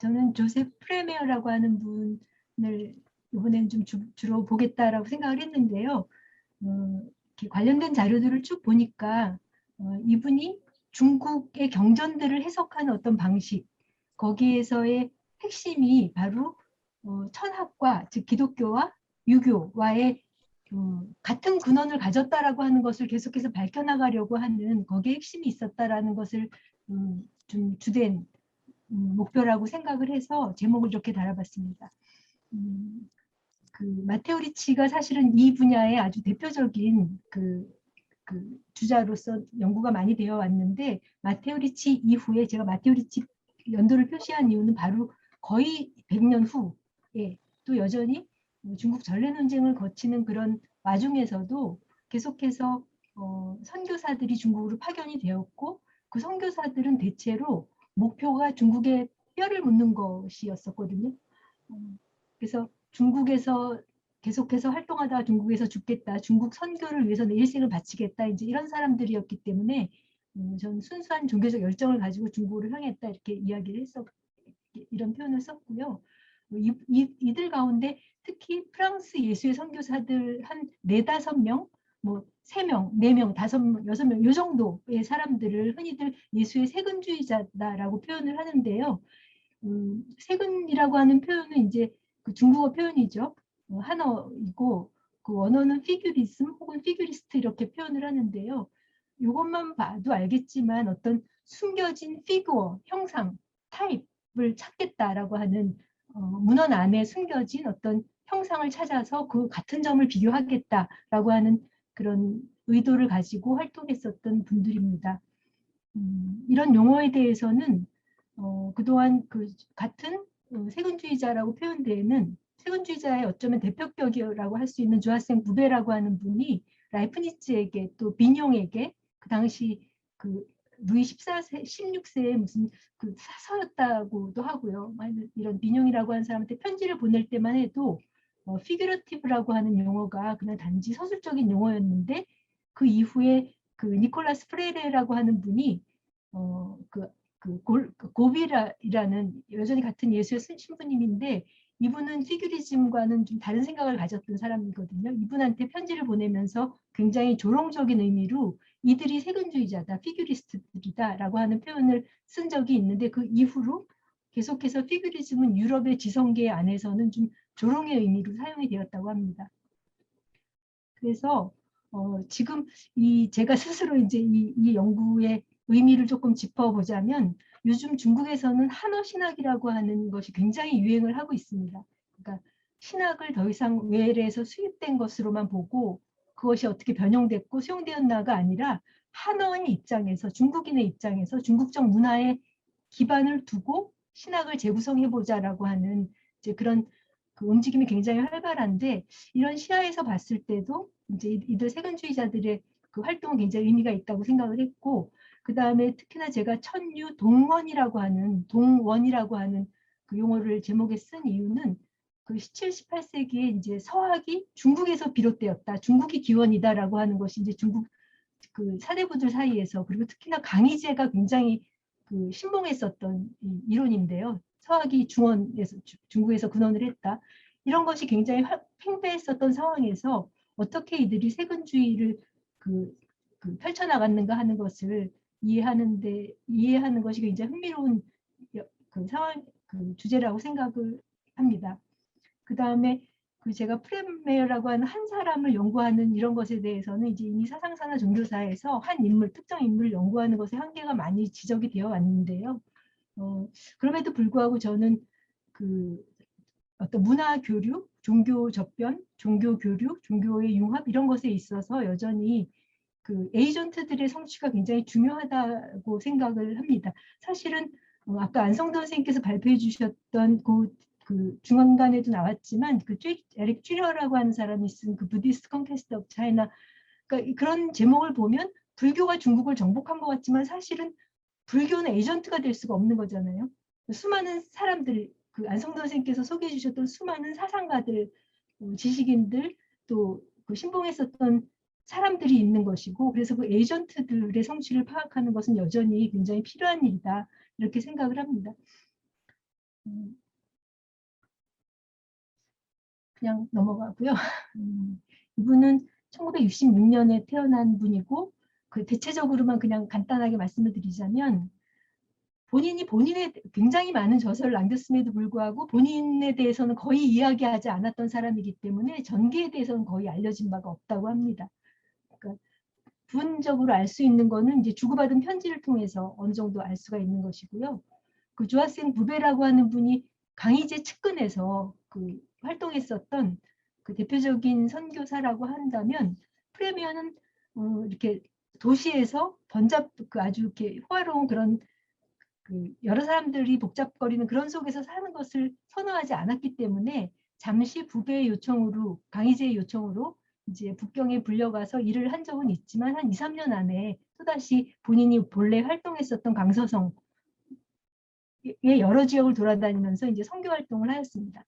저는 조셉 프레메어라고 하는 분을 이번엔 좀 주로 보겠다라고 생각을 했는데요. 이렇게 관련된 자료들을 쭉 보니까 이분이 중국의 경전들을 해석하는 어떤 방식, 거기에서의 핵심이 바로 천학과, 즉 기독교와 유교와의 같은 근원을 가졌다라고 하는 것을 계속해서 밝혀나가려고 하는 거기에 핵심이 있었다라는 것을 좀 주된 목표라고 생각을 해서 제목을 이렇게 달아봤습니다. 그 마테오 리치가 사실은 이 분야의 아주 대표적인 그 주자로서 연구가 많이 되어 왔는데, 마테오 리치 이후에 제가 마테오 리치 연도를 표시한 이유는 바로 거의 100년 후에 또 여전히 중국 전래 논쟁을 거치는 그런 와중에서도 계속해서 선교사들이 중국으로 파견이 되었고, 그 선교사들은 대체로 목표가 중국의 뼈를 묻는 것이었었거든요. 그래서 중국에서 계속해서 활동하다가 중국에서 죽겠다, 중국 선교를 위해서 내 일생을 바치겠다, 이제 이런 사람들이었기 때문에 저는 순수한 종교적 열정을 가지고 중국을 향했다, 이렇게 이야기를 했었, 이런 표현을 썼고요. 이들 가운데 특히 프랑스 예수의 선교사들 한 4~5명, 뭐 3명, 4명, 5명, 6명 이 정도의 사람들을 흔히들 예수의 세근주의자다라고 표현을 하는데요. 세근이라고 하는 표현은 이제 그 중국어 표현이죠. 한어이고 그 원어는 피규리즘 혹은 피규리스트 이렇게 표현을 하는데요. 이것만 봐도 알겠지만 어떤 숨겨진 피규어, 형상, 타입을 찾겠다라고 하는 문헌 안에 숨겨진 어떤 형상을 찾아서 그 같은 점을 비교하겠다라고 하는 그런 의도를 가지고 활동했었던 분들입니다. 이런 용어에 대해서는 그동안 그 같은 세근주의자라고 표현되는 세근주의자의 어쩌면 대표격이라고 할 수 있는 조하생 부베라고 하는 분이 라이프니츠에게 또 빈용에게 그 당시 그 루이 14세, 16세의 무슨 그 사서였다고도 하고요. 이런 빈용이라고 하는 사람한테 편지를 보낼 때만 해도 피규러티브라고 하는 용어가 그냥 단지 서술적인 용어였는데, 그 이후에 그 니콜라스 프레레라고 하는 분이 고비라라는 여전히 같은 예수의 신부님인데, 이분은 피규리즘과는 좀 다른 생각을 가졌던 사람이거든요. 이분한테 편지를 보내면서 굉장히 조롱적인 의미로 이들이 세근주의자다, 피규리스트들이다라고 하는 표현을 쓴 적이 있는데, 그 이후로 계속해서 피규리즘은 유럽의 지성계 안에서는 좀 조롱의 의미로 사용이 되었다고 합니다. 그래서 지금 제가 스스로 이제 이 연구의 의미를 조금 짚어보자면, 요즘 중국에서는 한어 신학이라고 하는 것이 굉장히 유행을 하고 있습니다. 그러니까 신학을 더 이상 외래에서 수입된 것으로만 보고 그것이 어떻게 변형됐고 수용되었나가 아니라 한어의 입장에서, 중국인의 입장에서 중국적 문화에 기반을 두고 신학을 재구성해보자라고 하는 이제 그런 그 움직임이 굉장히 활발한데, 이런 시야에서 봤을 때도 이제 이들 세근주의자들의 그 활동은 굉장히 의미가 있다고 생각을 했고, 그 다음에 특히나 제가 천유 동원이라고 하는 그 용어를 제목에 쓴 이유는 그 17, 18세기에 이제 서학이 중국에서 비롯되었다, 중국이 기원이다라고 하는 것이 이제 중국 그 사대부들 사이에서, 그리고 특히나 강희제가 굉장히 그 신봉했었던 이론인데요. 서학이 중국에서 근원을 했다. 이런 것이 굉장히 팽배했었던 상황에서 어떻게 이들이 세근주의를 펼쳐나갔는가 하는 것을 이해하는 것이 굉장히 흥미로운 그 상황, 그 주제라고 생각을 합니다. 그 다음에 제가 프레메어라고 하는 한 사람을 연구하는 이런 것에 대해서는 이제 이미 사상사나 종교사에서 한 인물, 특정 인물을 연구하는 것에 한계가 많이 지적이 되어 왔는데요. 그럼에도 불구하고 저는 그 어떤 문화 교류, 종교 접변, 종교 교류, 종교의 융합 이런 것에 있어서 여전히 그 에이전트들의 성취가 굉장히 중요하다고 생각을 합니다. 사실은 아까 안성돈 선생님께서 발표해 주셨던 그 중간간에도 나왔지만 그 에릭 쥐러라고 하는 사람이 쓴 그 부디스트 컨퀘스트 오브 차이나, 그러니까 그런 제목을 보면 불교가 중국을 정복한 것 같지만 사실은 불교는 에이전트가 될 수가 없는 거잖아요. 수많은 사람들, 그 안성돈 선생님께서 소개해 주셨던 수많은 사상가들, 지식인들, 또 그 신봉했었던 사람들이 있는 것이고, 그래서 그 에이전트들의 성취를 파악하는 것은 여전히 굉장히 필요한 일이다, 이렇게 생각을 합니다. 그냥 넘어가고요. 이분은 1966년에 태어난 분이고 그 대체적으로만 그냥 간단하게 말씀을 드리자면 본인의 굉장히 많은 저서를 남겼음에도 불구하고 본인에 대해서는 거의 이야기하지 않았던 사람이기 때문에 전기에 대해서는 거의 알려진 바가 없다고 합니다. 그러니까 부분적으로 알 수 있는 거는 이제 주고받은 편지를 통해서 어느 정도 알 수가 있는 것이고요. 그 조아생 부베라고 하는 분이 강희제 측근에서 그 활동했었던 그 대표적인 선교사라고 한다면 프레미어는 이렇게 도시에서 그 아주 이렇게 호화로운 그런 그 여러 사람들이 복잡거리는 그런 속에서 사는 것을 선호하지 않았기 때문에 잠시 부배의 요청으로 강희제의 요청으로 이제 북경에 불려가서 일을 한 적은 있지만 한 2, 3년 안에 또다시 본인이 본래 활동했었던 강서성의 여러 지역을 돌아다니면서 이제 선교 활동을 하였습니다.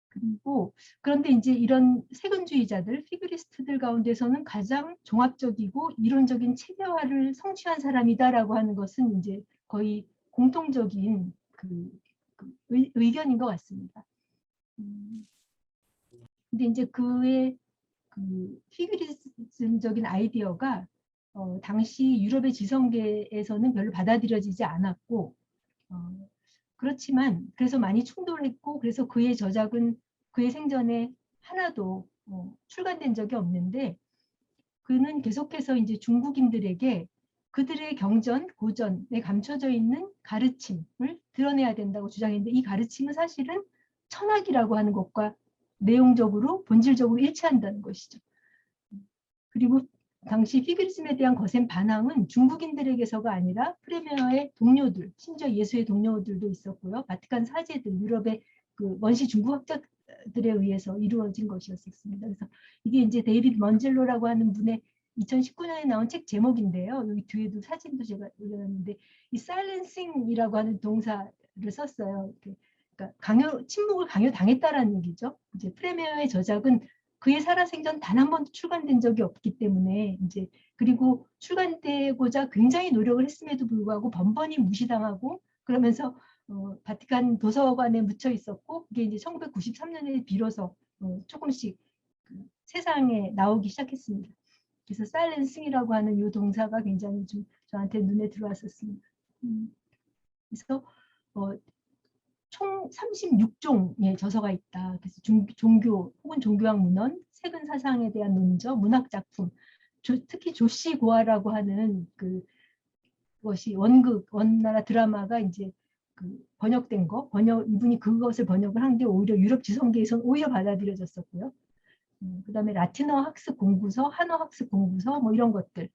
그리고 그런데 이제 이런 세근주의자들, 피그리스트들 가운데서는 가장 종합적이고 이론적인 체계화를 성취한 사람이다라고 하는 것은 이제 거의 공통적인 의견인 것 같습니다. 근데 이제 그의 그 피그리즘적인 아이디어가 당시 유럽의 지성계에서는 별로 받아들여지지 않았고 그렇지만 그래서 많이 충돌했고 그래서 그의 저작은 그의 생전에 하나도 출간된 적이 없는데 그는 계속해서 이제 중국인들에게 그들의 경전, 고전에 감춰져 있는 가르침을 드러내야 된다고 주장했는데 이 가르침은 사실은 천학이라고 하는 것과 내용적으로 본질적으로 일치한다는 것이죠. 그리고 당시 피그리즘에 대한 거센 반항은 중국인들에게서가 아니라 프레미어의 동료들, 심지어 예수의 동료들도 있었고요. 바티칸 사제들, 유럽의 그 원시 중국 학자들에 의해서 이루어진 것이었습니다. 그래서 이게 이제 데이비드 먼젤로라고 하는 분의 2019년에 나온 책 제목인데요. 여기 뒤에도 사진도 제가 올려놨는데 이 사일렌싱이라고 하는 동사를 썼어요. 그러니까 침묵을 강요당했다라는 얘기죠. 이제 프레미어의 저작은 그의 살아생전 단 한 번도 출간된 적이 없기 때문에 이제 그리고 출간되고자 굉장히 노력을 했음에도 불구하고 번번이 무시당하고 그러면서 바티칸 도서관에 묻혀 있었고 그게 이제 1993년에 비로소 조금씩 세상에 나오기 시작했습니다. 그래서 사일렌싱이라고 하는 이 동사가 굉장히 좀 저한테 눈에 들어왔었습니다. 그래서 총 36종의 저서가 있다. 그래서 종교 혹은 종교학 문헌, 세근 사상에 대한 논저, 문학 작품, 특히 조시 고아라고 하는 그것이 원나라 드라마가 이제 번역된 거, 이분이 그것을 번역을 한 게 오히려 유럽 지성계에서는 오히려 받아들여졌었고요. 그다음에 라틴어 학습 공부서, 한어 학습 공부서, 뭐 이런 것들.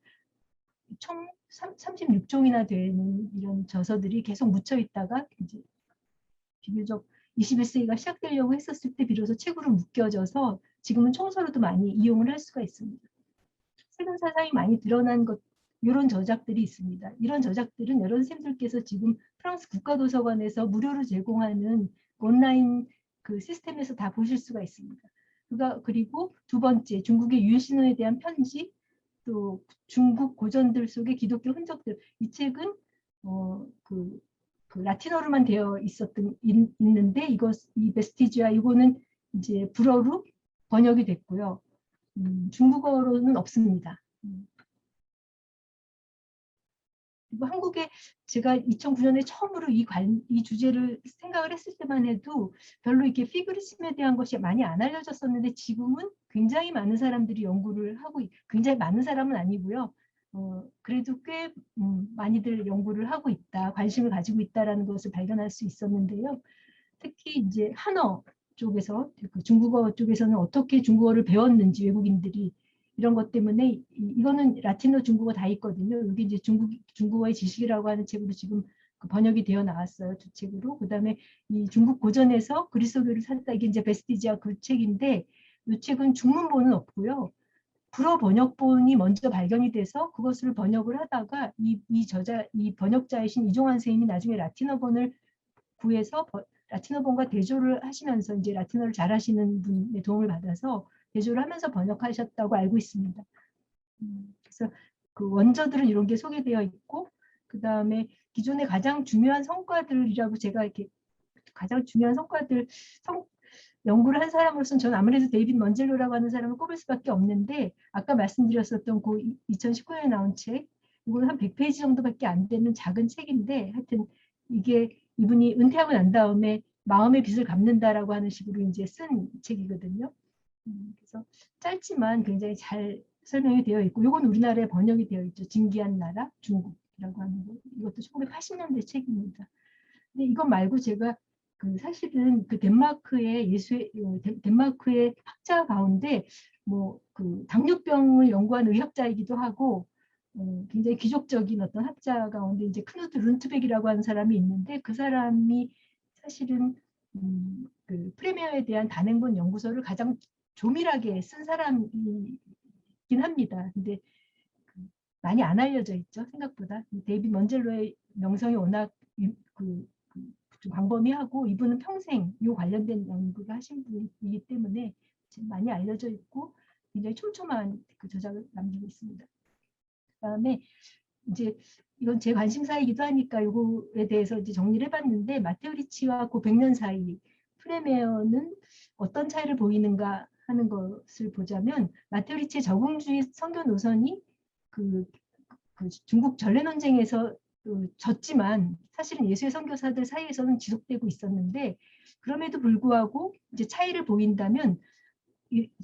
총 36종이나 되는 이런 저서들이 계속 묻혀 있다가 이제 비교적 21세기가 시작되려고 했었을 때 비로소 책으로 묶여져서 지금은 총서로도 많이 이용을 할 수가 있습니다. 세근 사상이 많이 드러난 이런 저작들이 있습니다. 이런 저작들은 여러 선생님들께서 지금 프랑스 국가도서관에서 무료로 제공하는 온라인 그 시스템에서 다 보실 수가 있습니다. 그리고 두 번째, 중국의 유신론에 대한 편지, 또 중국 고전들 속의 기독교 흔적들. 이 책은 그 라틴어로만 되어 있는데 이 베스티지아 이거는 이제 불어로 번역이 됐고요. 중국어로는 없습니다. 그리고 한국에 제가 2009년에 처음으로 이 주제를 생각을 했을 때만 해도 별로 이렇게 피그리즘에 대한 것이 많이 안 알려졌었는데 지금은 굉장히 많은 사람들이 연구를 하고 굉장히 많은 사람은 아니고요. 그래도 꽤 많이들 연구를 하고 있다, 관심을 가지고 있다라는 것을 발견할 수 있었는데요. 특히 이제 한어 쪽에서 중국어 쪽에서는 어떻게 중국어를 배웠는지 외국인들이 이런 것 때문에 이거는 라틴어 중국어 다 있거든요. 여기 이제 중국어의 지식이라고 하는 책으로 지금 번역이 되어 나왔어요. 두 책으로. 그다음에 이 중국 고전에서 그리스도교를 찾다 이게 이제 베스티지아 그 책인데 이 책은 중문본은 없고요. 불어 번역본이 먼저 발견이 돼서 그것을 번역을 하다가 이 번역자이신 이종환 선생님이 나중에 라틴어본을 구해서 라틴어본과 대조를 하시면서 이제 라틴어를 잘하시는 분의 도움을 받아서 대조를 하면서 번역하셨다고 알고 있습니다. 그래서 그 원저들은 이런 게 소개되어 있고 그 다음에 기존의 가장 중요한 성과들이라고 제가 이렇게 가장 중요한 성과들 연구를 한 사람으로서는 저는 아무래도 데이빗 먼젤로라고 하는 사람을 꼽을 수밖에 없는데 아까 말씀드렸었던 그 2019년에 나온 책 이건 한 100페이지 정도밖에 안 되는 작은 책인데 하여튼 이게 이분이 은퇴하고 난 다음에 마음의 빚을 갚는다라고 하는 식으로 이제 쓴 책이거든요. 그래서 짧지만 굉장히 잘 설명이 되어 있고 이건 우리나라에 번역이 되어 있죠. 진기한 나라 중국이라고 하는 거. 이것도 1980년대 책입니다. 근데 이거 말고 제가 그 사실은 그 덴마크의 덴마크의 학자 가운데 뭐 그 당뇨병을 연구한 의학자이기도 하고 굉장히 귀족적인 어떤 학자 가운데 이제 크누트 룬트백이라고 하는 사람이 있는데 그 사람이 사실은 그 프레미어에 대한 단행본 연구서를 가장 조밀하게 쓴 사람이긴 합니다. 근데 많이 안 알려져 있죠. 생각보다. 데이빗 먼젤로의 명성이 워낙 좀 광범위하고 이분은 평생 이 관련된 연구를 하신 분이기 때문에 지금 많이 알려져 있고 굉장히 촘촘한 그 저작을 남기고 있습니다. 그다음에 이제 이건 제 관심사이기도 하니까 이거에 대해서 이제 정리를 해봤는데 마테오 리치와 그 100년 사이 프레메어는 어떤 차이를 보이는가 하는 것을 보자면 마테오 리치의 적응주의 선교 노선이 그 중국 전래논쟁에서 졌지만 사실은 예수의 선교사들 사이에서는 지속되고 있었는데 그럼에도 불구하고 이제 차이를 보인다면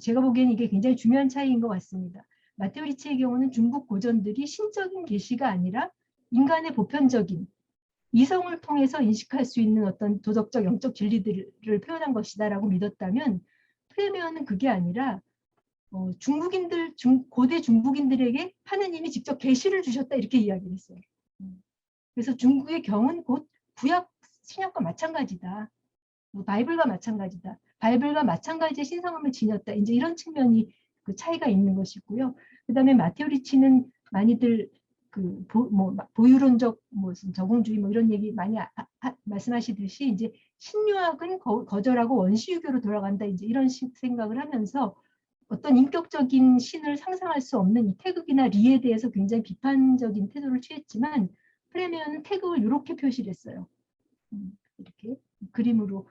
제가 보기에는 이게 굉장히 중요한 차이인 것 같습니다. 마테오 리치의 경우는 중국 고전들이 신적인 계시가 아니라 인간의 보편적인 이성을 통해서 인식할 수 있는 어떤 도덕적 영적 진리들을 표현한 것이다라고 믿었다면 프레메어는 그게 아니라 고대 중국인들에게 하느님이 직접 계시를 주셨다 이렇게 이야기를 했어요. 그래서 중국의 경은 곧 구약 신약과 마찬가지다. 뭐 바이블과 마찬가지다. 바이블과 마찬가지의 신성함을 지녔다. 이제 이런 측면이 그 차이가 있는 것이고요. 그다음에 마테오 리치는 많이들 그 보유론적 무슨 적응주의 뭐 이런 얘기 많이 말씀하시듯이 이제 신유학은 거절하고 원시유교로 돌아간다. 이제 이런 생각을 하면서 어떤 인격적인 신을 상상할 수 없는 이 태극이나 리에 대해서 굉장히 비판적인 태도를 취했지만 프레미어는 태극을 이렇게 표시를 했어요. 이렇게 그림으로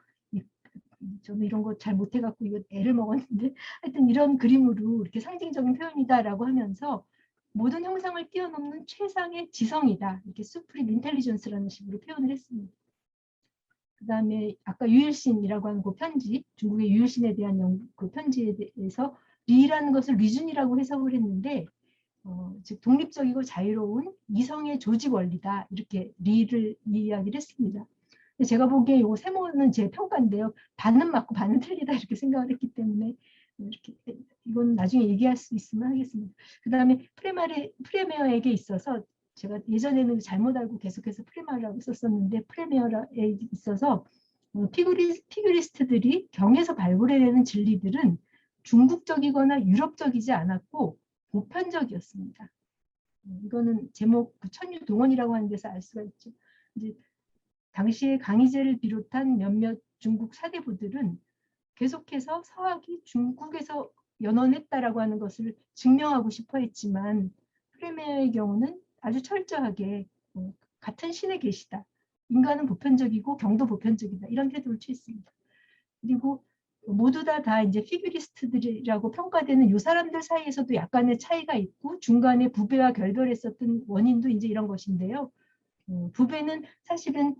저는 이런 거 잘 못해갖고 이거 애를 먹었는데 하여튼 이런 그림으로 이렇게 상징적인 표현이다라고 하면서 모든 형상을 뛰어넘는 최상의 지성이다. 이렇게 수프림 인텔리전스라는 식으로 표현을 했습니다. 그 다음에 아까 유일신이라고 하는 그 편지, 중국의 유일신에 대한 그 편지에 대해서 리라는 것을 리준이라고 해석을 했는데 즉 독립적이고 자유로운 이성의 조직 원리다. 이렇게 리를 이야기를 했습니다. 제가 보기에 이 세모는 제 평가인데요. 반은 맞고 반은 틀리다 이렇게 생각을 했기 때문에 이렇게 이건 나중에 얘기할 수 있으면 하겠습니다. 그 다음에 프레메어에게 있어서 제가 예전에는 잘못 알고 계속해서 프레메어라고 썼었는데 프레메어에 있어서 피규리스트들이 경에서 발굴해내는 진리들은 중국적이거나 유럽적이지 않았고 보편적이었습니다. 이거는 제목 천유동원이라고 하는 데서 알 수가 있죠. 이제 당시에 강희제를 비롯한 몇몇 중국 사대부들은 계속해서 서학이 중국에서 연원했다라고 하는 것을 증명하고 싶어 했지만 프레메어의 경우는 아주 철저하게 같은 신의 계시다. 인간은 보편적이고 경도 보편적이다. 이런 태도를 취했습니다. 그리고 모두 다 이제 피규리스트들이라고 평가되는 이 사람들 사이에서도 약간의 차이가 있고 중간에 부배와 결별했었던 원인도 이제 이런 것인데요. 부배는 사실은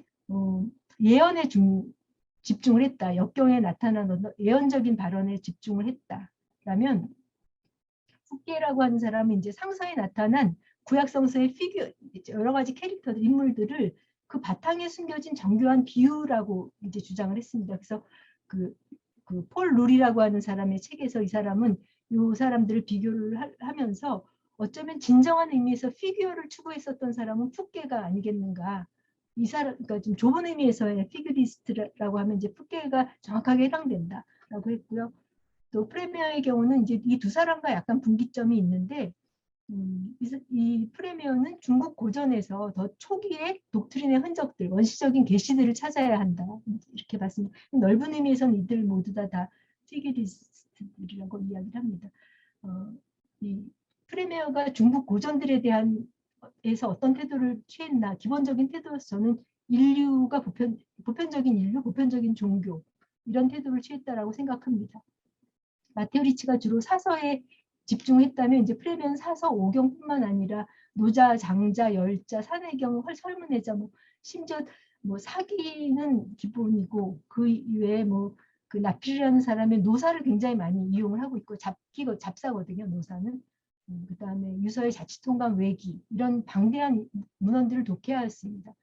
예언에 집중을 했다. 역경에 나타난 예언적인 발언에 집중을 했다라면 푸케라고 하는 사람은 이제 상서에 나타난 구약성서의 여러 가지 캐릭터들, 인물들을 그 바탕에 숨겨진 정교한 비유라고 이제 주장을 했습니다. 그래서 폴 룰이라고 하는 사람의 책에서 이 사람은 이 사람들을 비교를 하면서 어쩌면 진정한 의미에서 피규어를 추구했었던 사람은 푸케가 아니겠는가. 이 사람, 그러니까 좀 좁은 의미에서의 피규리스트라고 하면 이제 푸케가 정확하게 해당된다라고 했고요. 또 프레미어의 경우는 이제 이 두 사람과 약간 분기점이 있는데 이 프레미어는 중국 고전에서 더 초기의 독트린의 흔적들, 원시적인 계시들을 찾아야 한다. 이렇게 봤습니다. 넓은 의미에서는 이들 모두 다 피규리스트들이라고 이야기를 합니다. 이 프레미어가 중국 고전들에 대한 에서 어떤 태도를 취했나, 기본적인 태도로서는 인류가 보편적인 인류, 보편적인 종교, 이런 태도를 취했다라고 생각합니다. 마테오 리치가 주로 사서에 집중했다면 이제 프레베는 사서 5경뿐만 아니라 노자, 장자, 열자, 사내경, 설문해자, 뭐 심지어 뭐 사기는 기본이고 그 이외에 뭐 그 나필이라는 사람의 노사를 굉장히 많이 이용을 하고 있고 잡사거든요. 노사는. 그다음에 유서의 자치통감 외기 이런 방대한 문헌들을 독해하였습니다.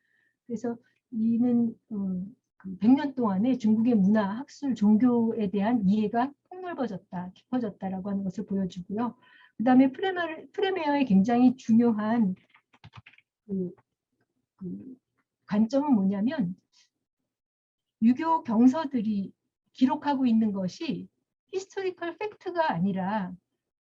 그래서 이는 그 100년 동안에 중국의 문화, 학술, 종교에 대한 이해가 폭넓어졌다, 깊어졌다라고 하는 것을 보여주고요. 그다음에 프레메어의 굉장히 중요한 그 관점은 뭐냐면 유교 경서들이 기록하고 있는 것이 히스토리컬 팩트가 아니라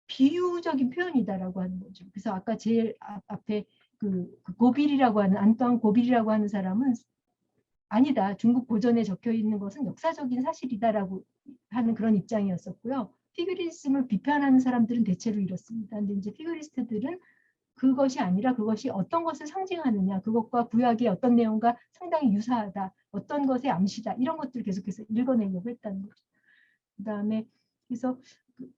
비유적인 표현이다라고 하는 거죠. 그래서 아까 제일 앞에 그 고빌이라고 하는 안토안 고빌이라고 하는 사람은 아니다. 중국 고전에 적혀 있는 것은 역사적인 사실이다라고 하는 그런 입장이었었고요. 피규리즘을 비판하는 사람들은 대체로 이렇습니다. 근데 이제 피규리스트들은 그것이 아니라 그것이 어떤 것을 상징하느냐, 그것과 구약의 어떤 내용과 상당히 유사하다, 어떤 것의 암시다, 이런 것들을 계속해서 읽어내려고 했다는 거죠. 그다음에 그래서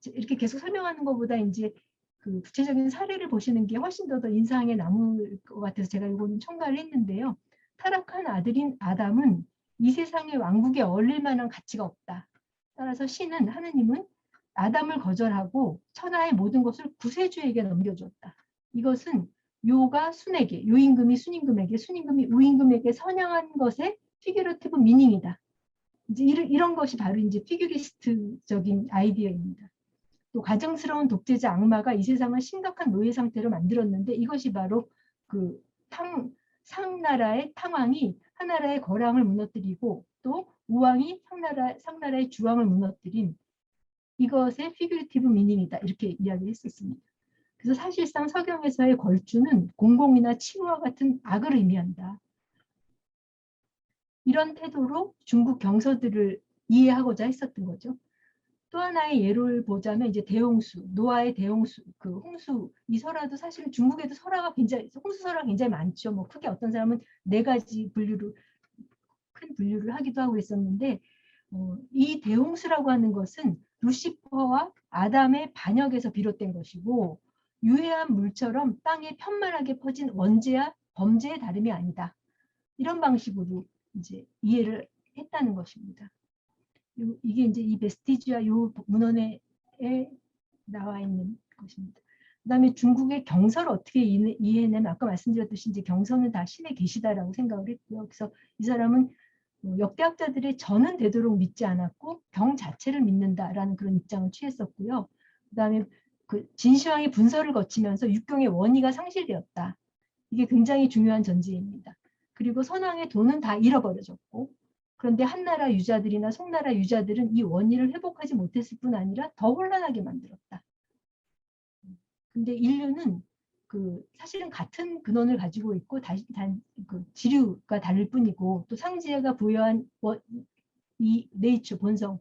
이렇게 계속 설명하는 것보다 이제 그 구체적인 사례를 보시는 게 훨씬 더 인상에 남을 것 같아서 제가 이거는 첨가를 했는데요. 타락한 아들인 아담은 이 세상의 왕국에 어울릴 만한 가치가 없다. 따라서 신은, 하느님은 아담을 거절하고 천하의 모든 것을 구세주에게 넘겨주었다. 이것은 요가 순에게, 요임금이 순임금에게, 순임금이 우임금에게 선양한 것의 피규러티브 미닝이다. 이제 이런 것이 바로 이제 피규리스트적인 아이디어입니다. 또 가증스러운 독재자 악마가 이 세상을 심각한 노예 상태로 만들었는데 이것이 바로 그 상나라의 탕왕이 하나라의 거랑을 무너뜨리고 또 우왕이 상나라의 주왕을 무너뜨린 이것의 피규리티브 미닝이다. 이렇게 이야기했었습니다. 그래서 사실상 서경에서의 걸주는 공공이나 치부와 같은 악을 의미한다. 이런 태도로 중국 경서들을 이해하고자 했었던 거죠. 또 하나의 예를 보자면 이제 대홍수, 노아의 대홍수, 그 홍수 이 설화도 사실 중국에도 설화가 굉장히 홍수 설화가 굉장히 많죠. 뭐 크게 어떤 사람은 4가지 큰 분류를 하기도 하고 했었는데 이 대홍수라고 하는 것은 루시퍼와 아담의 반역에서 비롯된 것이고 유해한 물처럼 땅에 편만하게 퍼진 원죄와 범죄의 다름이 아니다. 이런 방식으로 이제 이해를 했다는 것입니다. 이게 이제 이 베스티지와 요 문헌에 나와 있는 것입니다. 그다음에 중국의 경서를 어떻게 이해했냐면 아까 말씀드렸듯이 이제 경서는 다 신의 계시다라고 생각을 했고요. 그래서 이 사람은 역대학자들의 전은 되도록 믿지 않았고 경 자체를 믿는다라는 그런 입장을 취했었고요. 그다음에 그 진시황의 분설을 거치면서 육경의 원의가 상실되었다. 이게 굉장히 중요한 전제입니다. 그리고 선왕의 돈은 다 잃어버려졌고 그런데 한나라 유자들이나 송나라 유자들은 이 원의를 회복하지 못했을 뿐 아니라 더 혼란하게 만들었다. 근데 인류는 그 사실은 같은 근원을 가지고 있고 그 지류가 다를 뿐이고 또 상지혜가 부여한 이 네이처 본성은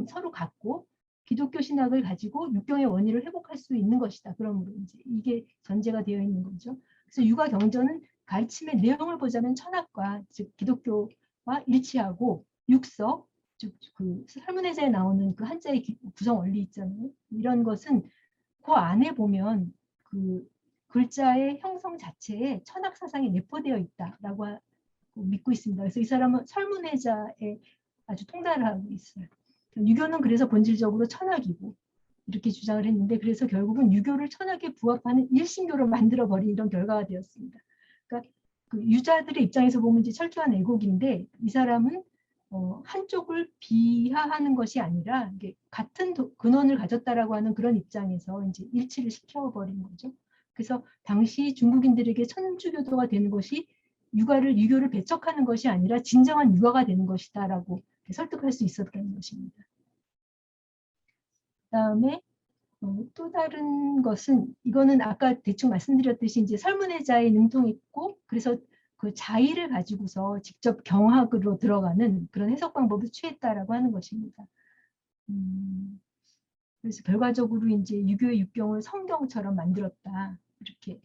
서로 같고 기독교 신학을 가지고 육경의 원의를 회복할 수 있는 것이다. 그러므로 이제 이게 전제가 되어 있는 거죠. 그래서 육아 경전은 가르침의 내용을 보자면 천학과 즉 기독교와 일치하고 육서 즉 그 설문회자에 나오는 그 한자의 구성 원리 있잖아요. 이런 것은 그 안에 보면 그 글자의 형성 자체에 천학 사상이 내포되어 있다라고 믿고 있습니다. 그래서 이 사람은 설문회자에 아주 통달을 하고 있어요. 유교는 그래서 본질적으로 천학이고 이렇게 주장을 했는데 그래서 결국은 유교를 천학에 부합하는 일신교로 만들어버린 이런 결과가 되었습니다. 그러니까 그 유자들의 입장에서 보면 이제 철저한 애국인데 이 사람은 한쪽을 비하하는 것이 아니라 같은 근원을 가졌다라고 하는 그런 입장에서 이제 일치를 시켜버린 거죠. 그래서 당시 중국인들에게 천주교도가 되는 것이 유교를 배척하는 것이 아니라 진정한 유가가 되는 것이다라고 설득할 수 있었다는 것입니다. 그다음에 또 다른 것은 이거는 아까 대충 말씀드렸듯이 이제 설문회자에 능통했고 그래서 그 자의를 가지고서 직접 경학으로 들어가는 그런 해석 방법을 취했다라고 하는 것입니다. 그래서 결과적으로 이제 유교의 육경을 성경처럼 만들었다 이렇게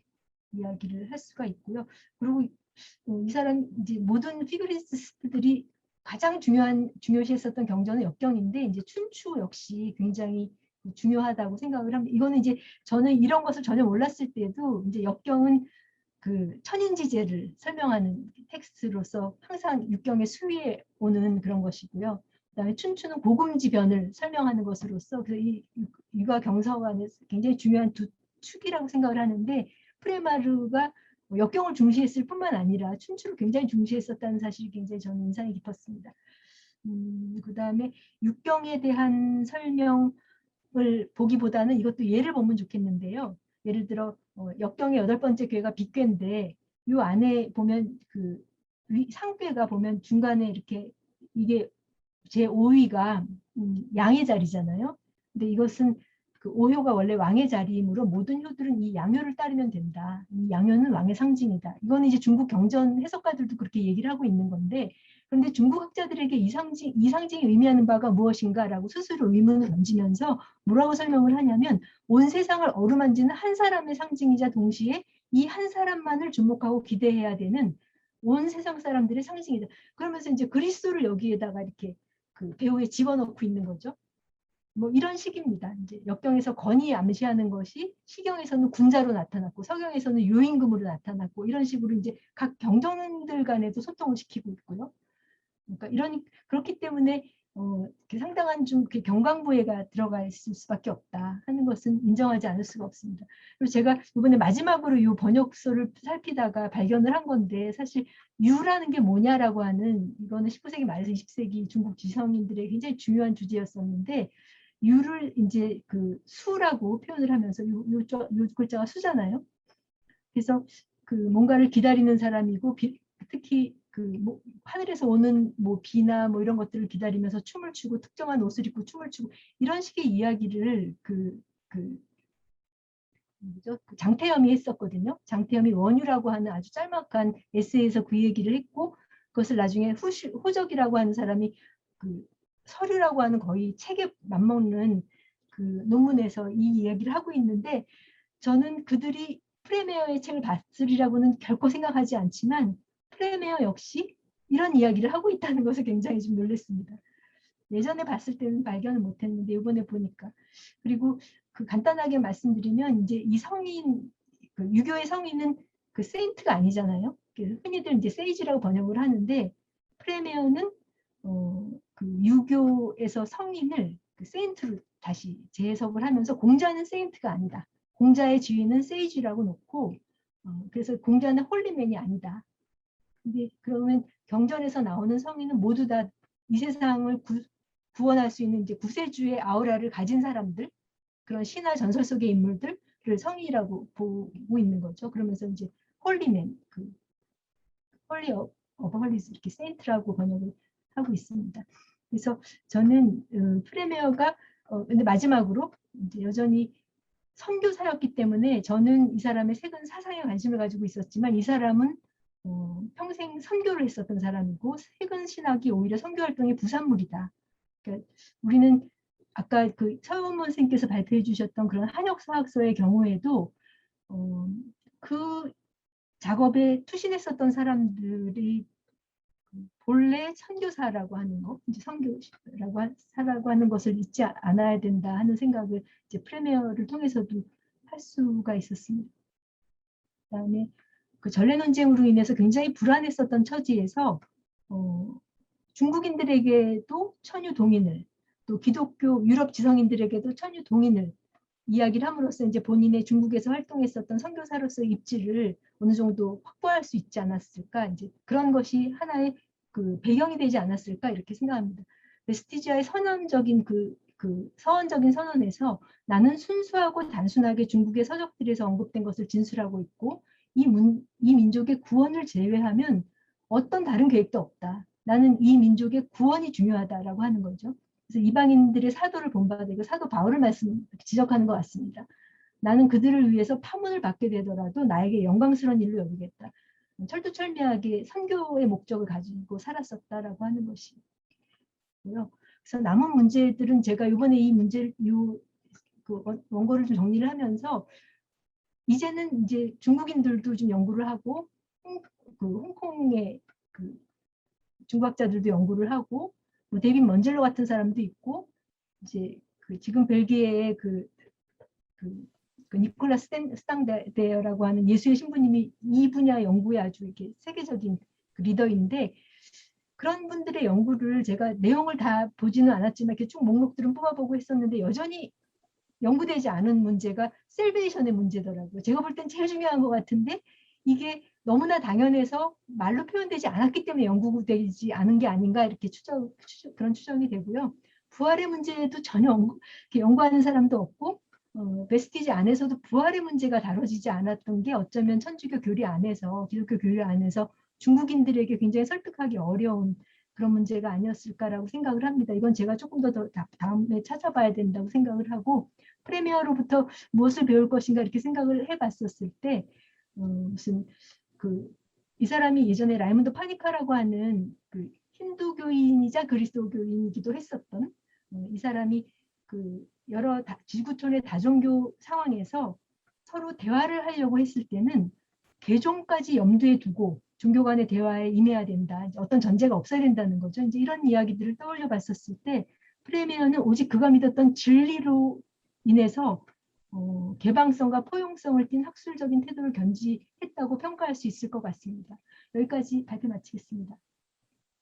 이야기를 할 수가 있고요. 그리고 이 사람 이제 모든 피그리스트들이 가장 중요시했었던 경전은 역경인데 이제 춘추 역시 굉장히 중요하다고 생각을 합니다. 이거는 이제 저는 이런 것을 전혀 몰랐을 때도 이제 역경은 그 천인지제를 설명하는 텍스트로서 항상 육경의 수위에 오는 그런 것이고요. 그다음에 춘추는 고금지변을 설명하는 것으로서 이 유가 경서관에서 굉장히 중요한 두 축이라고 생각을 하는데 프레마르가 역경을 중시했을 뿐만 아니라 춘추를 굉장히 중시했었다는 사실이 굉장히 저는 인상이 깊었습니다. 그다음에 육경에 대한 설명을 보기보다는 이것도 예를 보면 좋겠는데요. 예를 들어 역경의 8번째 궤가 빗궤인데 이 안에 보면 그 상궤가 보면 중간에 이렇게 이게 제5위가 양의 자리잖아요. 근데 이것은 그 오효가 원래 왕의 자리이므로 모든 효들은 이 양효를 따르면 된다. 이 양효는 왕의 상징이다. 이거는 이제 중국 경전 해석가들도 그렇게 얘기를 하고 있는 건데, 그런데 중국 학자들에게 이 상징이 의미하는 바가 무엇인가라고 스스로 의문을 던지면서 뭐라고 설명을 하냐면 온 세상을 어루만지는 한 사람의 상징이자 동시에 이 한 사람만을 주목하고 기대해야 되는 온 세상 사람들의 상징이다. 그러면서 이제 그리스도를 여기에다가 이렇게 그 배우에 집어넣고 있는 거죠. 뭐 이런 식입니다. 이제 역경에서 건이 암시하는 것이 시경에서는 군자로 나타났고 서경에서는 요임금으로 나타났고 이런 식으로 이제 각 경전들 간에도 소통을 시키고 있고요. 그러니까 그렇기 때문에 상당한 좀 경강부회가 들어가 있을 수밖에 없다 하는 것은 인정하지 않을 수가 없습니다. 그리고 제가 이번에 마지막으로 이 번역서를 살피다가 발견을 한 건데 사실 유라는 게 뭐냐라고 하는 이거는 19세기 말에서 20세기 중국 지성인들의 굉장히 중요한 주제였었는데 유를 이제 그 수라고 표현을 하면서 요 글자가 수잖아요. 그래서 그 뭔가를 기다리는 사람이고 특히 그 뭐 하늘에서 오는 뭐 비나 뭐 이런 것들을 기다리면서 춤을 추고 특정한 옷을 입고 춤을 추고 이런 식의 이야기를 뭐죠? 장태염이 했었거든요. 장태염이 원유라고 하는 아주 짤막한 에세이에서 그 얘기를 했고 그것을 나중에 호적이라고 하는 사람이 그 서류라고 하는 거의 책에 맞먹는 그 논문에서 이 이야기를 하고 있는데 저는 그들이 프레메어의 책을 봤으리라고는 결코 생각하지 않지만 프레메어 역시 이런 이야기를 하고 있다는 것을 굉장히 좀 놀랐습니다. 예전에 봤을 때는 발견을 못했는데 이번에 보니까 그리고 그 간단하게 말씀드리면 이제 이 성인 그 유교의 성인은 그 세인트가 아니잖아요. 흔히들 이제 세이지라고 번역을 하는데 프레메어는 그 유교에서 성인을 그 세인트로 다시 재해석을 하면서 공자는 세인트가 아니다. 공자의 지위는 세이지라고 놓고 그래서 공자는 홀리맨이 아니다. 근데 그러면 경전에서 나오는 성인은 모두 다 이 세상을 구원할 수 있는 이제 구세주의 아우라를 가진 사람들, 그런 신화 전설 속의 인물들을 성인이라고 보고 있는 거죠. 그러면서 이제 홀리맨, 그 홀리 오브 홀리스 이렇게 세인트라고 번역을 하고 있습니다. 그래서 저는 프레메어가 근데 마지막으로 이제 여전히 선교사였기 때문에 저는 이 사람의 색은 사상에 관심을 가지고 있었지만 이 사람은 평생 선교를 했었던 사람이고 색은 신학이 오히려 선교 활동의 부산물이다. 그러니까 우리는 아까 그 서원문 선생님께서 발표해 주셨던 그런 한역사학서의 경우에도 그 작업에 투신했었던 사람들이 본래 선교사라고 하는 거, 이제 선교사라고 하는 것을 잊지 않아야 된다 하는 생각을 이제 프레미어를 통해서도 할 수가 있었습니다. 그다음에 그 전래 논쟁으로 인해서 굉장히 불안했었던 처지에서 중국인들에게도 천유 동인을 또 기독교 유럽 지성인들에게도 천유 동인을 이야기를 함으로써 이제 본인의 중국에서 활동했었던 선교사로서의 입지를 어느 정도 확보할 수 있지 않았을까 이제 그런 것이 하나의 그 배경이 되지 않았을까 이렇게 생각합니다. 베스티지아의 선언적인 서원적인 선언에서 나는 순수하고 단순하게 중국의 서적들에서 언급된 것을 진술하고 있고 이 민족의 구원을 제외하면 어떤 다른 계획도 없다. 나는 이 민족의 구원이 중요하다라고 하는 거죠. 그래서 이방인들의 사도를 본받고 사도 바울을 지적하는 것 같습니다. 나는 그들을 위해서 파문을 받게 되더라도 나에게 영광스러운 일로 여기겠다. 철두철미하게 선교의 목적을 가지고 살았었다라고 하는 것이고요. 그래서 남은 문제들은 제가 이번에 이 문제를 그 원고를 좀 정리를 하면서 이제는 이제 중국인들도 좀 연구를 하고 홍콩의 그 중국학자들도 연구를 하고 뭐 데이빗 먼젤로 같은 사람도 있고 이제 지금 벨기에의 그 니콜라스 스탕데어라고 하는 예수의 신부님이 이 분야 연구에 아주 이렇게 세계적인 그 리더인데 그런 분들의 연구를 제가 내용을 다 보지는 않았지만 이렇게 쭉 목록들은 뽑아보고 했었는데 여전히 연구되지 않은 문제가 셀베이션의 문제더라고요. 제가 볼 땐 제일 중요한 것 같은데 이게 너무나 당연해서 말로 표현되지 않았기 때문에 연구되지 않은 게 아닌가 이렇게 그런 추정이 되고요. 부활의 문제도 전혀 연구하는 사람도 없고 베스티지 안에서도 부활의 문제가 다뤄지지 않았던 게 어쩌면 천주교 교리 안에서 기독교 교리 안에서 중국인들에게 굉장히 설득하기 어려운 그런 문제가 아니었을까라고 생각을 합니다. 이건 제가 조금 더 다음에 찾아봐야 된다고 생각을 하고 프레미어로부터 무엇을 배울 것인가 이렇게 생각을 해봤었을 때 무슨 이 사람이 예전에 라이문드 파니카라고 하는 그 힌두교인이자 그리스도교인이기도 했었던 이 사람이 여러 지구촌의 다종교 상황에서 서로 대화를 하려고 했을 때는 개종까지 염두에 두고 종교 간의 대화에 임해야 된다. 어떤 전제가 없어야 된다는 거죠. 이제 이런 이야기들을 떠올려 봤었을 때 프레미어는 오직 그가 믿었던 진리로 인해서 개방성과 포용성을 띤 학술적인 태도를 견지했다고 평가할 수 있을 것 같습니다. 여기까지 발표 마치겠습니다.